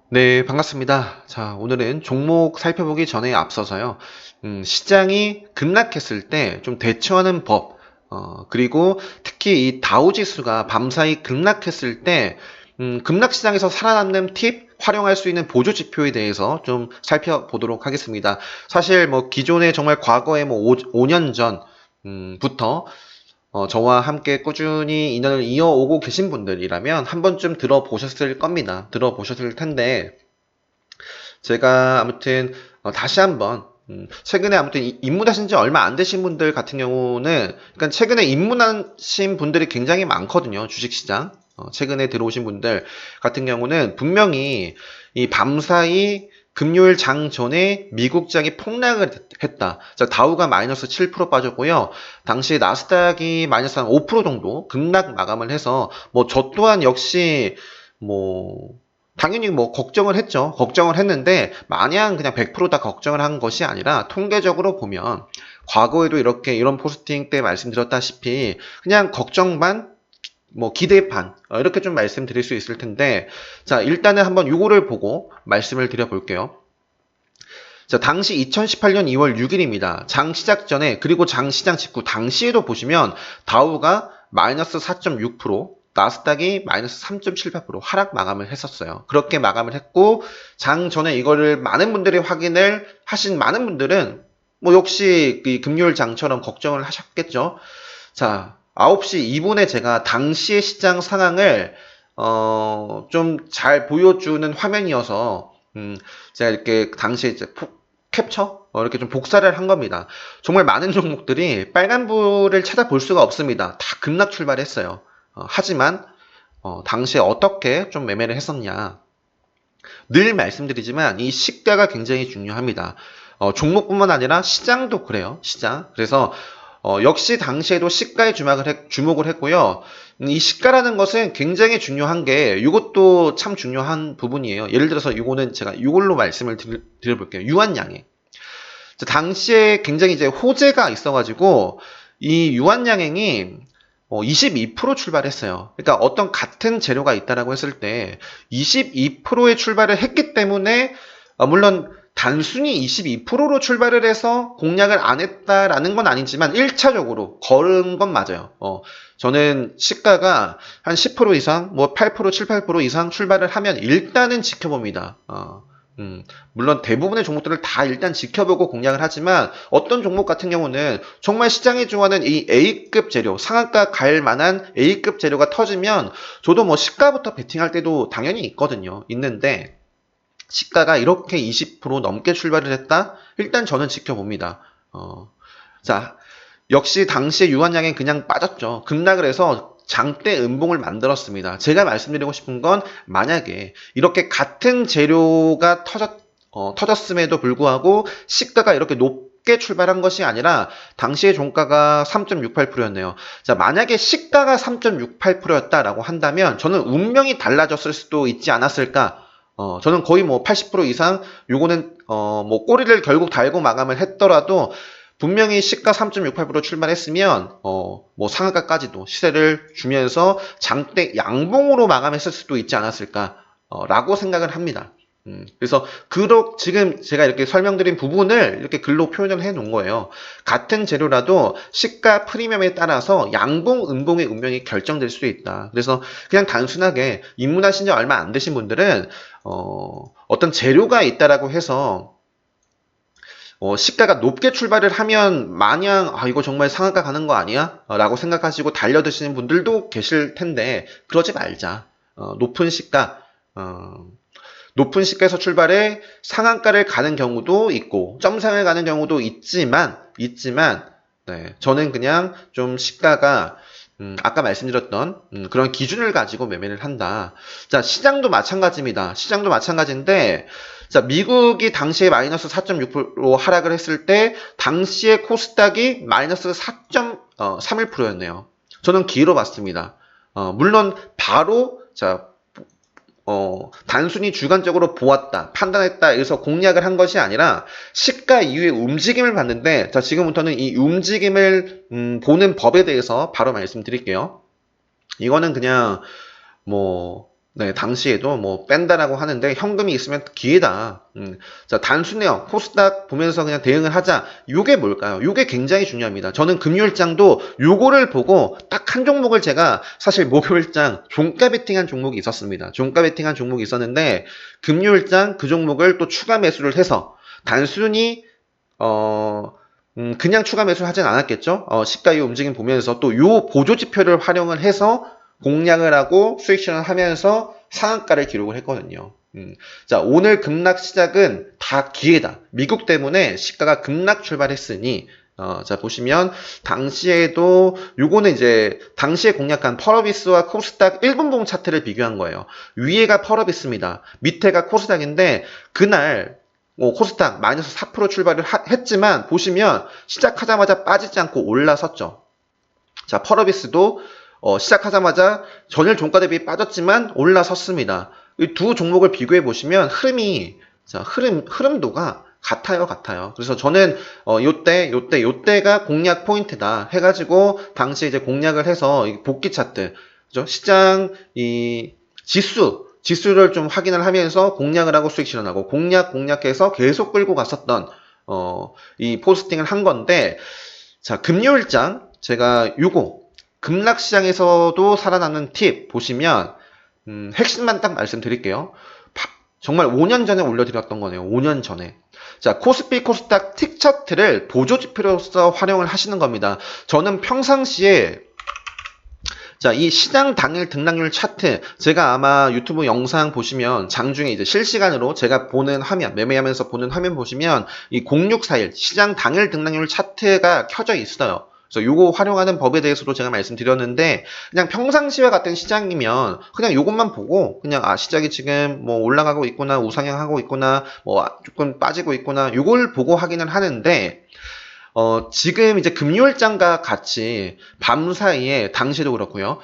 네, 반갑습니다. 자, 오늘은 종목 살펴보기 전에 앞서서요. 시장이 급락했을 때 좀 대처하는 법, 그리고 특히 이 다우 지수가 밤사이 급락했을 때, 급락 시장에서 살아남는 팁, 활용할 수 있는 보조 지표에 대해서 좀 살펴보도록 하겠습니다. 사실 뭐 기존에 정말 과거에 뭐 5년 전, 부터 저와 함께 꾸준히 인연을 이어오고 계신 분들이라면 한 번쯤 들어보셨을 겁니다. 들어보셨을 텐데, 제가 아무튼 다시 한번 최근에 아무튼 입문하신 지 얼마 안 되신 분들 같은 경우는 그러니까 최근에 입문하신 분들이 굉장히 많거든요. 주식시장. 최근에 들어오신 분들 같은 경우는 분명히 이 밤사이 금요일 장 전에 미국장이 폭락을 했다. 자, 다우가 마이너스 7% 빠졌고요. 당시 나스닥이 마이너스 한 5% 정도 급락 마감을 해서 뭐 저 또한 역시 뭐 당연히 뭐 걱정을 했죠. 걱정을 했는데 마냥 그냥 100%다 걱정을 한 것이 아니라 통계적으로 보면 과거에도 이렇게 이런 포스팅 때 말씀드렸다시피 그냥 걱정 반, 뭐 기대 반 이렇게 좀 말씀드릴 수 있을 텐데 자 일단은 한번 요거를 보고 말씀을 드려볼게요. 자 당시 2018년 2월 6일입니다. 장 시작 전에 그리고 장 시장 직후 당시에도 보시면 다우가 마이너스 4.6%, 나스닥이 마이너스 3.78% 하락 마감을 했었어요. 그렇게 마감을 했고 장 전에 이거를 많은 분들이 확인을 하신 많은 분들은 뭐 역시 그 금요일 장처럼 걱정을 하셨겠죠. 자 9시 2분에 제가 당시의 시장 상황을 좀 잘 보여주는 화면이어서 제가 이렇게 당시에 이제 캡처 이렇게 좀 복사를 한 겁니다. 정말 많은 종목들이 빨간불을 찾아볼 수가 없습니다. 다 급락 출발했어요. 하지만 당시에 어떻게 좀 매매를 했었냐. 늘 말씀드리지만 이 시가가 굉장히 중요합니다. 종목뿐만 아니라 시장도 그래요. 시장. 그래서 역시 당시에도 시가에 주목을 했고요. 이 시가라는 것은 굉장히 중요한 게 이것도 참 중요한 부분이에요. 예를 들어서 이거는 제가 이걸로 말씀을 드려볼게요. 유한양액. 당시에 굉장히 이제 호재가 있어가지고 이 유한양행이 22% 출발했어요. 그러니까 어떤 같은 재료가 있다라고 했을 때 22%의 출발을 했기 때문에 물론 단순히 22%로 출발을 해서 공략을 안 했다라는 건 아니지만 1차적으로 걸은 건 맞아요. 저는 시가가 한 10% 이상, 뭐 8%, 7, 8% 이상 출발을 하면 일단은 지켜봅니다. 물론 대부분의 종목들을 다 일단 지켜보고 공략을 하지만 어떤 종목 같은 경우는 정말 시장이 좋아하는 이 A급 재료, 상한가 갈 만한 A급 재료가 터지면 저도 뭐 시가부터 베팅할 때도 당연히 있거든요. 있는데 시가가 이렇게 20% 넘게 출발을 했다? 일단 저는 지켜봅니다. 자, 역시 당시에 유한양행 그냥 빠졌죠. 급락을 해서 장대 음봉을 만들었습니다. 제가 말씀드리고 싶은 건 만약에 이렇게 같은 재료가 터졌음에도 불구하고 시가가 이렇게 높게 출발한 것이 아니라 당시의 종가가 3.68%였네요. 자, 만약에 시가가 3.68%였다라고 한다면 저는 운명이 달라졌을 수도 있지 않았을까? 저는 거의 뭐 80% 이상 요거는 뭐 꼬리를 결국 달고 마감을 했더라도 분명히 시가 3.68% 출발했으면 뭐 상한가까지도 시세를 주면서 장대 양봉으로 마감했을 수도 있지 않았을까 라고 생각을 합니다. 그래서 지금 제가 이렇게 설명드린 부분을 이렇게 글로 표현을 해 놓은 거예요. 같은 재료라도 시가 프리미엄에 따라서 양봉, 음봉의 운명이 결정될 수 있다. 그래서 그냥 단순하게 입문하신 지 얼마 안 되신 분들은 어떤 재료가 있다라고 해서 시가가 높게 출발을 하면 마냥 이거 정말 상한가 가는 거 아니야? 라고 생각하시고 달려드시는 분들도 계실 텐데 그러지 말자. 높은 시가에서 출발해 상한가를 가는 경우도 있고 점상을 가는 경우도 있지만 네, 저는 그냥 좀 시가가 아까 말씀드렸던 그런 기준을 가지고 매매를 한다. 자, 시장도 마찬가지입니다. 시장도 마찬가지인데 자, 미국이 당시에 마이너스 4.6% 하락을 했을 때 당시에 코스닥이 마이너스 4.31%였네요. 저는 기회로 봤습니다. 물론 바로 자, 단순히 주관적으로 보았다, 판단했다, 해서 공략을 한 것이 아니라 시가 이후의 움직임을 봤는데, 자, 지금부터는 이 움직임을 보는 법에 대해서 바로 말씀드릴게요. 이거는 그냥 뭐 네, 당시에도 뭐 뺀다라고 하는데 현금이 있으면 기회다. 자, 단순해요. 코스닥 보면서 그냥 대응을 하자. 요게 뭘까요? 요게 굉장히 중요합니다. 저는 금요일장도 요거를 보고 딱 한 종목을 제가 사실 목요일장 종가 베팅한 종목이 있었습니다. 종가 베팅한 종목이 있었는데 금요일장 그 종목을 또 추가 매수를 해서 단순히 그냥 추가 매수를 하진 않았겠죠? 시가 이 움직임 보면서 또 요 보조 지표를 활용을 해서 공략을 하고 수익 실현을 하면서 상한가를 기록을 했거든요. 자, 오늘 급락 시작은 다 기회다. 미국 때문에 시가가 급락 출발했으니, 자, 보시면, 당시에도, 요거는 이제, 당시에 공략한 펄어비스와 코스닥 1분봉 차트를 비교한 거예요. 위에가 펄어비스입니다. 밑에가 코스닥인데, 그날, 코스닥 마이너스 4% 출발을 했지만, 보시면, 시작하자마자 빠지지 않고 올라섰죠. 자, 펄어비스도 시작하자마자 전일 종가 대비 빠졌지만 올라섰습니다. 이 두 종목을 비교해 보시면 흐름이 자, 흐름도가 같아요. 그래서 저는 요때가 공략 포인트다 해가지고 당시에 이제 공략을 해서 복귀 차트, 그죠? 시장 이 지수를 좀 확인을 하면서 공략을 하고 수익 실현하고 공략해서 계속 끌고 갔었던 이 포스팅을 한 건데, 자, 금요일장 제가 요거 급락시장에서도 살아남는 팁 보시면 핵심만 딱 말씀드릴게요. 정말 5년 전에 올려드렸던 거네요. 5년 전에. 자, 코스피 코스닥 틱 차트를 보조지표로서 활용을 하시는 겁니다. 저는 평상시에 자, 이 시장 당일 등락률 차트, 제가 아마 유튜브 영상 보시면 장중에 이제 실시간으로 제가 보는 화면, 매매하면서 보는 화면 보시면 이 0641 시장 당일 등락률 차트가 켜져 있어요. 그래서 요거 활용하는 법에 대해서도 제가 말씀드렸는데, 그냥 평상시와 같은 시장이면 그냥 요것만 보고 그냥 시장이 지금 뭐 올라가고 있구나, 우상향하고 있구나, 뭐 조금 빠지고 있구나, 요걸 보고 확인을 하는데, 지금 이제 금요일장과 같이 밤 사이에 당시도 그렇고요.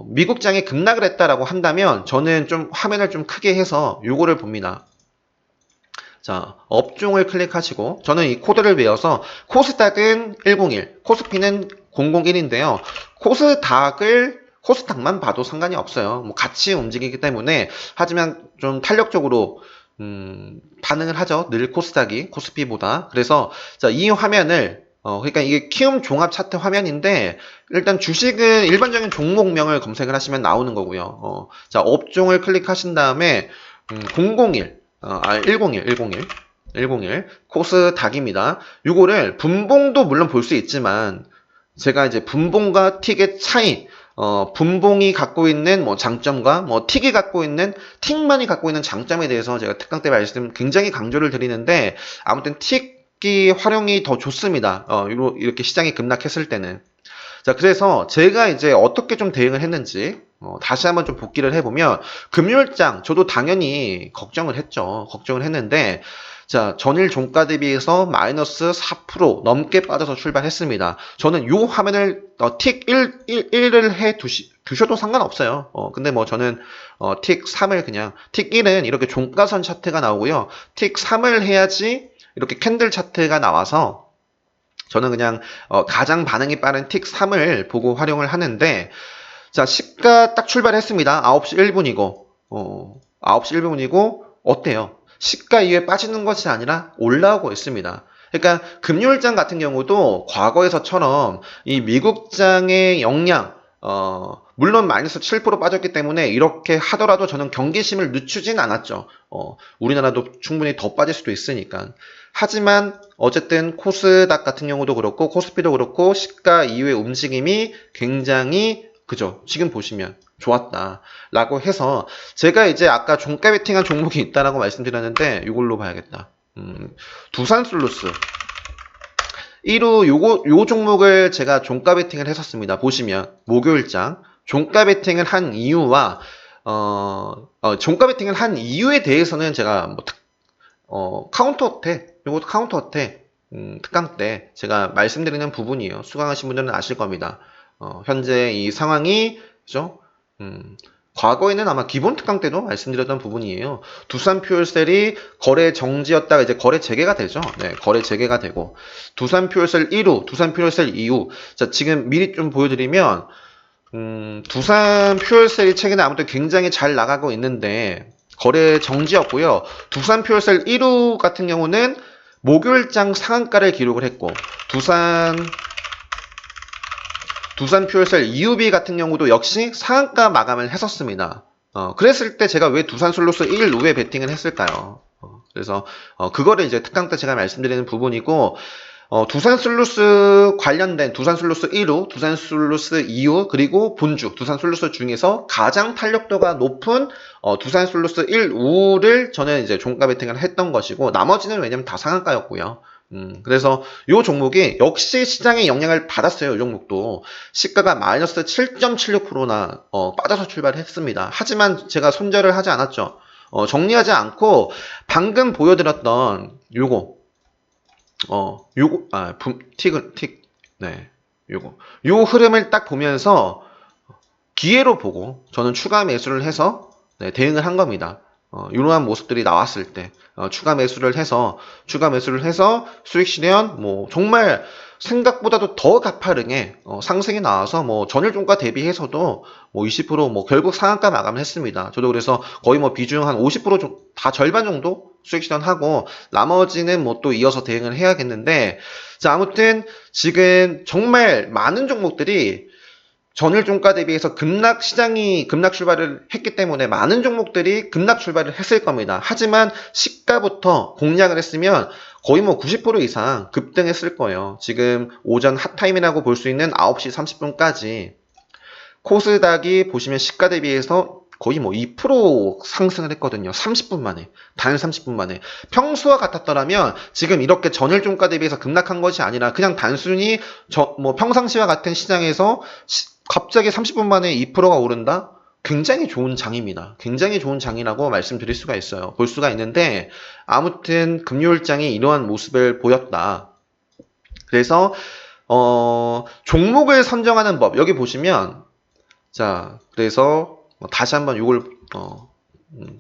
미국장이 급락을 했다라고 한다면 저는 좀 화면을 좀 크게 해서 요거를 봅니다. 자, 업종을 클릭하시고 저는 이 코드를 외워서 코스닥은 101, 코스피는 001인데요. 코스닥만 봐도 상관이 없어요. 뭐 같이 움직이기 때문에 하지만 좀 탄력적으로 반응을 하죠. 늘 코스닥이 코스피보다. 그래서 자, 이 화면을 그러니까 이게 키움 종합 차트 화면인데 일단 주식은 일반적인 종목명을 검색을 하시면 나오는 거고요. 자, 업종을 클릭하신 다음에 101 코스닥입니다. 요거를 분봉도 물론 볼 수 있지만 제가 이제 분봉과 틱의 차이, 분봉이 갖고 있는 뭐 장점과 뭐 틱이 갖고 있는 틱만이 갖고 있는 장점에 대해서 제가 특강 때 말씀 굉장히 강조를 드리는데 아무튼 틱이 활용이 더 좋습니다. 이렇게 시장이 급락했을 때는. 자, 그래서 제가 이제 어떻게 좀 대응을 했는지 다시 한번 좀 복기를 해보면 금요일장 저도 당연히 걱정을 했죠. 걱정을 했는데 자, 전일 종가 대비해서 마이너스 4% 넘게 빠져서 출발했습니다. 저는 요 화면을 틱 1을 해 두셔도 상관없어요. 근데 뭐 저는 틱 3을 그냥 틱 1은 이렇게 종가선 차트가 나오고요. 틱 3을 해야지 이렇게 캔들 차트가 나와서 저는 그냥 가장 반응이 빠른 틱 3을 보고 활용을 하는데 자, 시가 딱 출발했습니다. 9시 1분이고 9시 1분이고 어때요? 시가 이후에 빠지는 것이 아니라 올라오고 있습니다. 그러니까 금요일장 같은 경우도 과거에서처럼 이 미국장의 영향 물론 마이너스 7% 빠졌기 때문에 이렇게 하더라도 저는 경계심을 늦추진 않았죠. 우리나라도 충분히 더 빠질 수도 있으니까. 하지만 어쨌든 코스닥 같은 경우도 그렇고 코스피도 그렇고 시가 이후의 움직임이 굉장히 그죠? 지금 보시면 좋았다 라고 해서 제가 이제 아까 종가 베팅한 종목이 있다라고 말씀드렸는데 이걸로 봐야겠다. 두산솔루스 1호 요 종목을 제가 종가 베팅을 했었습니다. 보시면 목요일장 종가 베팅을 한 이유와 종가 베팅을 한 이유에 대해서는 제가 뭐 카운터 어택 요것도 카운터 어택 특강 때 제가 말씀드리는 부분이에요. 수강하신 분들은 아실 겁니다. 현재 이 상황이 그죠? 과거에는 아마 기본 특강 때도 말씀드렸던 부분이에요. 두산 퓨얼셀이 거래 정지였다가 이제 거래 재개가 되죠. 네, 거래 재개가 되고 두산 퓨얼셀 1후, 두산 퓨얼셀 2후. 자, 지금 미리 좀 보여드리면 두산 퓨얼셀이 최근에 아무튼 굉장히 잘 나가고 있는데 거래 정지였고요. 두산 퓨얼셀 1호 같은 경우는 목요일장 상한가를 기록을 했고 두산 퓨얼셀 2UB 같은 경우도 역시 상한가 마감을 했었습니다. 그랬을 때 제가 왜 두산 슬로스 1 루에 베팅을 했을까요? 그래서 그거를 이제 특강 때 제가 말씀드리는 부분이고 두산 슬루스 관련된 두산 슬루스 1호, 두산 슬루스 2호, 그리고 본주, 두산 슬루스 중에서 가장 탄력도가 높은 두산 슬루스 1우를 저는 이제 종가 베팅을 했던 것이고, 나머지는 왜냐면 다 상한가였고요. 그래서 이 종목이 역시 시장의 영향을 받았어요. 이 종목도 시가가 마이너스 7.76%나 빠져서 출발했습니다. 하지만 제가 손절을 하지 않았죠. 정리하지 않고 방금 보여드렸던 요거 네, 요 흐름을 딱 보면서 기회로 보고 저는 추가 매수를 해서 네, 대응을 한 겁니다. 이러한 모습들이 나왔을 때 추가 매수를 해서 수익 실현 뭐 정말 생각보다도 더 가파르게 상승이 나와서 뭐 전일 종가 대비해서도 뭐 20% 결국 상한가 마감을 했습니다. 저도 그래서 거의 뭐 비중 한 50%다 절반 정도 수익 실현하고 나머지는 뭐 또 이어서 대응을 해야겠는데, 자, 아무튼 지금 정말 많은 종목들이 전일 종가 대비해서 시장이 급락 출발을 했기 때문에 많은 종목들이 급락 출발을 했을 겁니다. 하지만 시가부터 공략을 했으면 거의 뭐 90% 이상 급등했을 거예요. 지금 오전 핫타임이라고 볼 수 있는 9시 30분까지 코스닥이 보시면 시가 대비해서 거의 뭐 2% 상승을 했거든요. 30분 만에. 단 30분 만에. 평소와 같았더라면 지금 이렇게 전일 종가 대비해서 급락한 것이 아니라 그냥 단순히 평상시와 같은 시장에서 갑자기 30분 만에 2%가 오른다? 굉장히 좋은 장입니다. 굉장히 좋은 장이라고 말씀드릴 수가 있어요. 볼 수가 있는데, 아무튼 금요일장이 이러한 모습을 보였다. 그래서 종목을 선정하는 법, 여기 보시면, 자, 그래서 다시 한번 이걸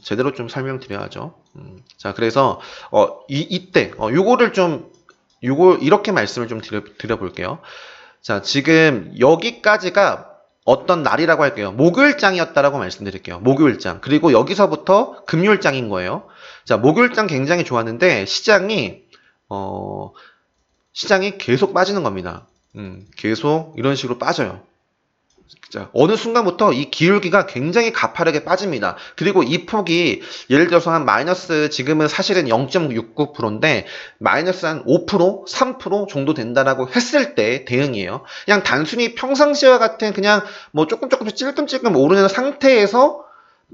제대로 좀 설명드려야죠. 자, 그래서 이때 요거 이렇게 말씀을 좀 드려볼게요. 자, 지금 여기까지가 어떤 날이라고 할게요. 목요일장이었다라고 말씀드릴게요. 목요일장. 그리고 여기서부터 금요일장인 거예요. 자, 목요일장 굉장히 좋았는데 시장이 계속 빠지는 겁니다. 계속 이런 식으로 빠져요. 자, 어느 순간부터 이 기울기가 굉장히 가파르게 빠집니다. 그리고 이 폭이 예를 들어서 한 마이너스, 지금은 사실은 0.69%인데 마이너스 한 5%, 3% 정도 된다라고 했을 때 대응이에요. 그냥 단순히 평상시와 같은 그냥 뭐 조금씩 찔끔찔끔 오르는 상태에서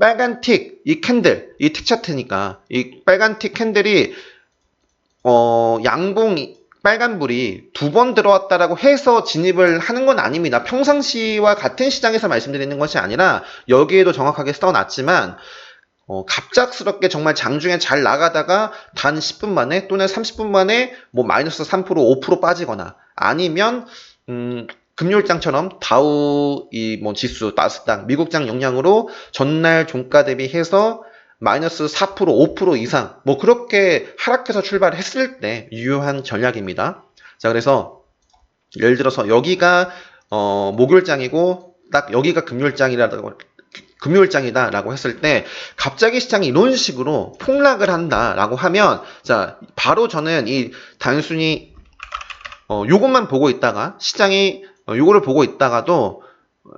빨간 틱, 이 캔들, 이 틱 차트니까 이 빨간 틱 캔들이 빨간불이 2번 들어왔다라고 해서 진입을 하는 건 아닙니다. 평상시와 같은 시장에서 말씀드리는 것이 아니라 여기에도 정확하게 써놨지만 갑작스럽게 정말 장중에 잘 나가다가 단 10분 만에 또는 30분 만에 뭐 마이너스 3%, 5% 빠지거나 아니면 금요일장처럼 다우 지수, 나스닥, 미국장 영향으로 전날 종가 대비해서 마이너스 4%, 5% 이상 뭐 그렇게 하락해서 출발했을 때 유효한 전략입니다. 자, 그래서 예를 들어서 여기가 목요일장이고 딱 여기가 금요일장이다라고 했을 때 갑자기 시장이 이런 식으로 폭락을 한다라고 하면, 자, 바로 저는 이 단순히 요것만 보고 있다가 시장이 요거를 보고 있다가도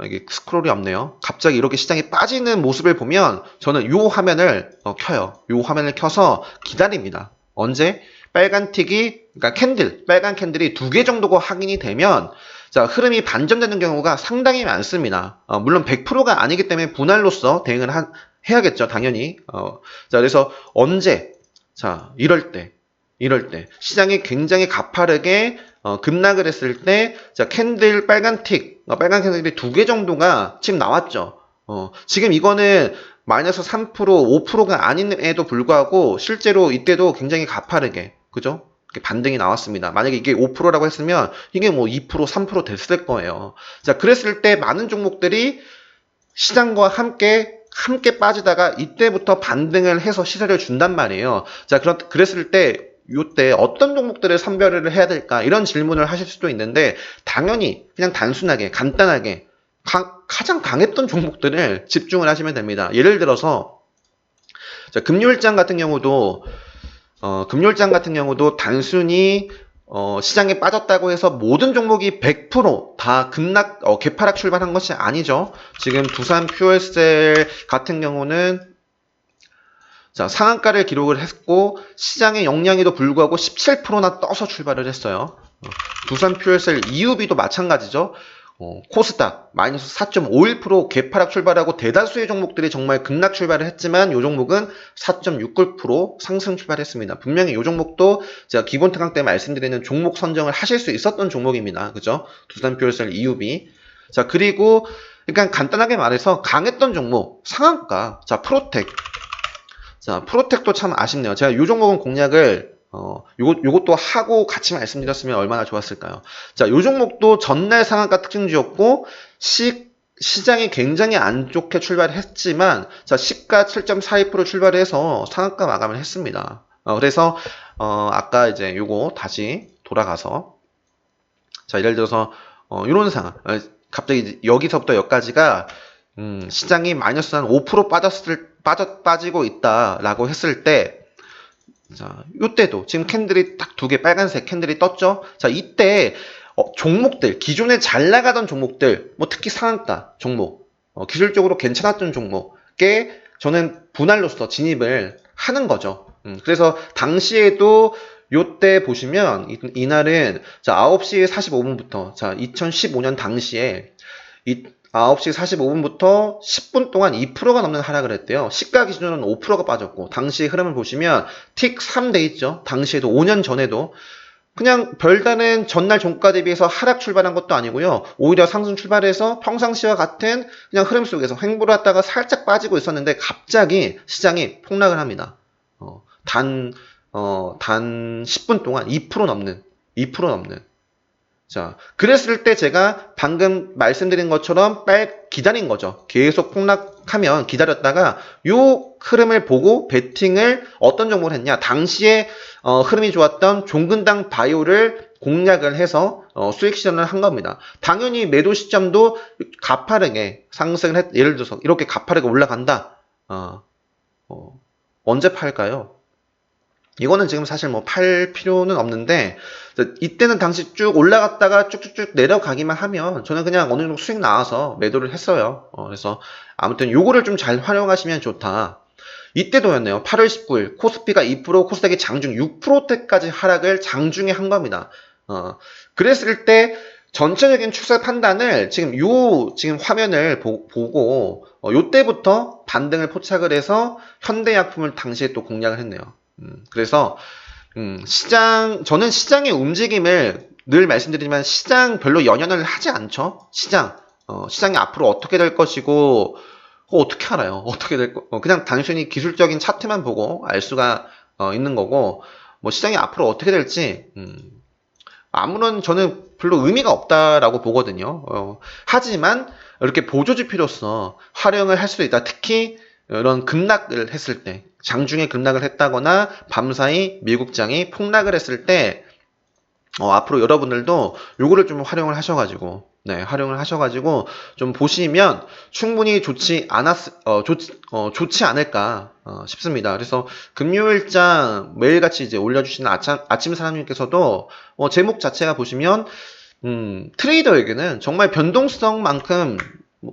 이게 스크롤이 없네요. 갑자기 이렇게 시장이 빠지는 모습을 보면 저는 요 화면을 켜요. 요 화면을 켜서 기다립니다. 언제? 빨간 캔들이 2개 정도가 확인이 되면, 자, 흐름이 반전되는 경우가 상당히 많습니다. 물론 100%가 아니기 때문에 분할로서 대응을 해야겠죠, 당연히. 자, 그래서 언제? 자, 이럴 때 시장이 굉장히 가파르게 급락을 했을 때, 자, 빨간 캔들이 2개 정도가 지금 나왔죠. 지금 이거는 마이너스 3%, 5%가 아닌에도 불구하고 실제로 이때도 굉장히 가파르게, 그죠? 반등이 나왔습니다. 만약에 이게 5%라고 했으면 이게 뭐 2%, 3% 됐을 거예요. 자, 그랬을 때 많은 종목들이 시장과 함께 빠지다가 이때부터 반등을 해서 시세를 준단 말이에요. 자, 그랬을 때 이때 어떤 종목들을 선별을 해야 될까, 이런 질문을 하실 수도 있는데, 당연히 그냥 단순하게 간단하게 가장 강했던 종목들을 집중을 하시면 됩니다. 예를 들어서 자, 금요일장 같은 경우도 단순히 시장에 빠졌다고 해서 모든 종목이 100%다 급락, 개파락 출발한 것이 아니죠. 지금 두산 퓨얼셀 같은 경우는 자, 상한가를 기록을 했고 시장의 영향에도 불구하고 17%나 떠서 출발을 했어요. 두산 퓨얼셀 EUB도 마찬가지죠. 코스닥 마이너스 4.51% 개파락 출발하고 대다수의 종목들이 정말 급락 출발을 했지만 이 종목은 4.69% 상승 출발했습니다. 분명히 이 종목도 제가 기본 특강 때 말씀드리는 종목 선정을 하실 수 있었던 종목입니다. 그죠? 두산 퓨얼셀 EUB. 자, 그리고 그러니까 간단하게 말해서 강했던 종목 상한가. 자, 프로텍. 자, 프로텍도 참 아쉽네요. 제가 이 종목은 공략을 요것도 하고 같이 말씀드렸으면 얼마나 좋았을까요? 자, 요 종목도 전날 상한가 특징주였고, 시장이 굉장히 안 좋게 출발했지만, 자, 시가 7.42% 출발해서 상한가 마감을 했습니다. 그래서, 아까 이제 요거 다시 돌아가서, 자, 예를 들어서, 요런 상황. 갑자기 여기서부터 여기까지가, 시장이 마이너스 한 5% 빠지고 있다라고 했을 때, 자, 요때도 지금 캔들이 딱 두 개 빨간색 캔들이 떴죠? 자, 이때 종목들, 기존에 잘 나가던 종목들, 뭐 특히 상한가 종목, 기술적으로 괜찮았던 종목에 저는 분할로서 진입을 하는 거죠. 그래서 당시에도 요때 보시면 이날은 자, 9시 45분부터 자, 2015년 당시에 9시 45분부터 10분 동안 2%가 넘는 하락을 했대요. 시가 기준으로는 5%가 빠졌고 당시 흐름을 보시면 틱 3돼 있죠. 당시에도 5년 전에도 그냥 별다른 전날 종가 대비해서 하락 출발한 것도 아니고요. 오히려 상승 출발해서 평상시와 같은 그냥 흐름 속에서 횡보를 했다가 살짝 빠지고 있었는데 갑자기 시장이 폭락을 합니다. 단 10분 동안 2% 넘는 자, 그랬을 때 제가 방금 말씀드린 것처럼 기다린 거죠. 계속 폭락하면 기다렸다가 요 흐름을 보고 베팅을 어떤 종목을 했냐. 당시에 흐름이 좋았던 종근당 바이오를 공략을 해서 수익 실현을 한 겁니다. 당연히 매도 시점도 가파르게 상승을 예를 들어서 이렇게 가파르게 올라간다. 언제 팔까요? 이거는 지금 사실 뭐 팔 필요는 없는데 이때는 당시 쭉 올라갔다가 쭉쭉쭉 내려가기만 하면 저는 그냥 어느 정도 수익 나와서 매도를 했어요. 그래서 아무튼 요거를 좀 잘 활용하시면 좋다. 이때도였네요. 8월 19일 코스피가 2%, 코스닥이 장중 6%대까지 하락을 장중에 한 겁니다. 그랬을 때 전체적인 추세 판단을 지금 화면을 보고 요때부터 반등을 포착을 해서 현대약품을 당시에 또 공략을 했네요. 그래서 저는 시장의 움직임을 늘 말씀드리지만 시장 별로 연연을 하지 않죠. 시장이 앞으로 어떻게 될 것이고 어떻게 알아요? 어떻게 될 그냥 단순히 기술적인 차트만 보고 알 수가 있는 거고 뭐 시장이 앞으로 어떻게 될지 아무런 저는 별로 의미가 없다라고 보거든요. 하지만 이렇게 보조지표로서 활용을 할 수도 있다. 특히 이런 급락을 했을 때 장중에 급락을 했다거나 밤사이 미국장이 폭락을 했을 때 앞으로 여러분들도 요거를 좀 활용을 하셔가지고 좀 보시면 충분히 좋지 않을까 싶습니다. 그래서 금요일장 매일같이 이제 올려주시는 아침 사장님께서도 제목 자체가 보시면 트레이더에게는 정말 변동성만큼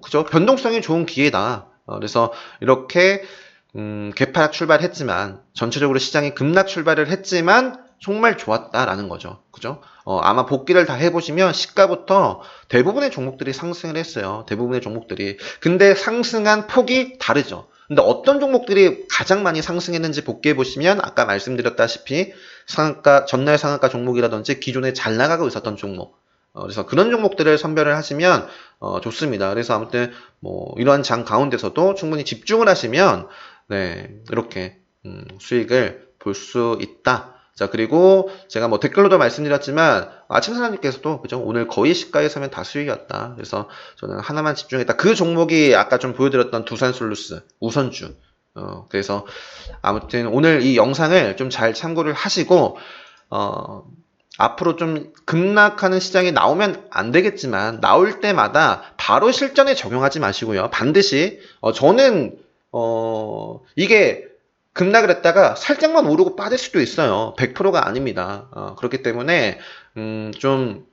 그죠? 변동성이 좋은 기회다. 그래서 이렇게 개파락 출발했지만 전체적으로 시장이 급락 출발을 했지만 정말 좋았다라는 거죠. 그죠? 아마 복기를 다 해보시면 시가부터 대부분의 종목들이 상승을 했어요. 대부분의 종목들이. 근데 상승한 폭이 다르죠. 근데 어떤 종목들이 가장 많이 상승했는지 복귀해보시면 아까 말씀드렸다시피 전날 상한가 종목이라든지 기존에 잘 나가고 있었던 종목. 그래서 그런 종목들을 선별을 하시면 좋습니다. 그래서 아무튼 뭐 이러한 장 가운데서도 충분히 집중을 하시면 네, 이렇게 수익을 볼 수 있다. 자, 그리고 제가 뭐 댓글로도 말씀드렸지만 아침 사장님께서도 그죠? 오늘 거의 시가에 사면 다 수익이었다. 그래서 저는 하나만 집중했다. 그 종목이 아까 좀 보여드렸던 두산솔루스 우선주. 그래서 아무튼 오늘 이 영상을 좀 잘 참고를 하시고 앞으로 좀 급락하는 시장이 나오면 안 되겠지만 나올 때마다 바로 실전에 적용하지 마시고요. 반드시 저는 이게 급락을 했다가 살짝만 오르고 빠질 수도 있어요. 100%가 아닙니다. 그렇기 때문에 좀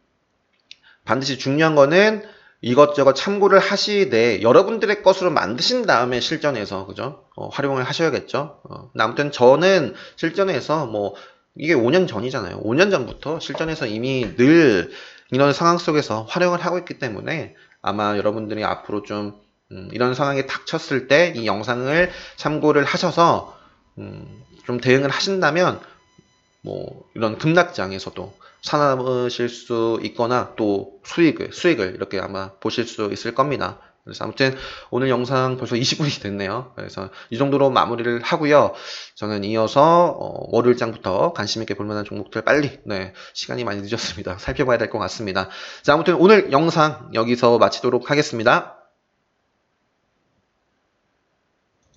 반드시 중요한 거는 이것저것 참고를 하시되 여러분들의 것으로 만드신 다음에 실전에서 그죠? 활용을 하셔야겠죠. 아무튼 저는 실전에서 뭐 이게 5년 전이잖아요. 5년 전부터 실전에서 이미 늘 이런 상황 속에서 활용을 하고 있기 때문에 아마 여러분들이 앞으로 좀 이런 상황에 닥쳤을 때 이 영상을 참고를 하셔서 좀 대응을 하신다면 뭐 이런 급락장에서도 살아남으실 수 있거나 또 수익을 이렇게 아마 보실 수 있을 겁니다. 그래서 아무튼 오늘 영상 벌써 20분이 됐네요. 그래서 이 정도로 마무리를 하고요. 저는 이어서 월요일장부터 관심 있게 볼 만한 종목들 빨리 시간이 많이 늦었습니다. 살펴봐야 될 것 같습니다. 자, 아무튼 오늘 영상 여기서 마치도록 하겠습니다.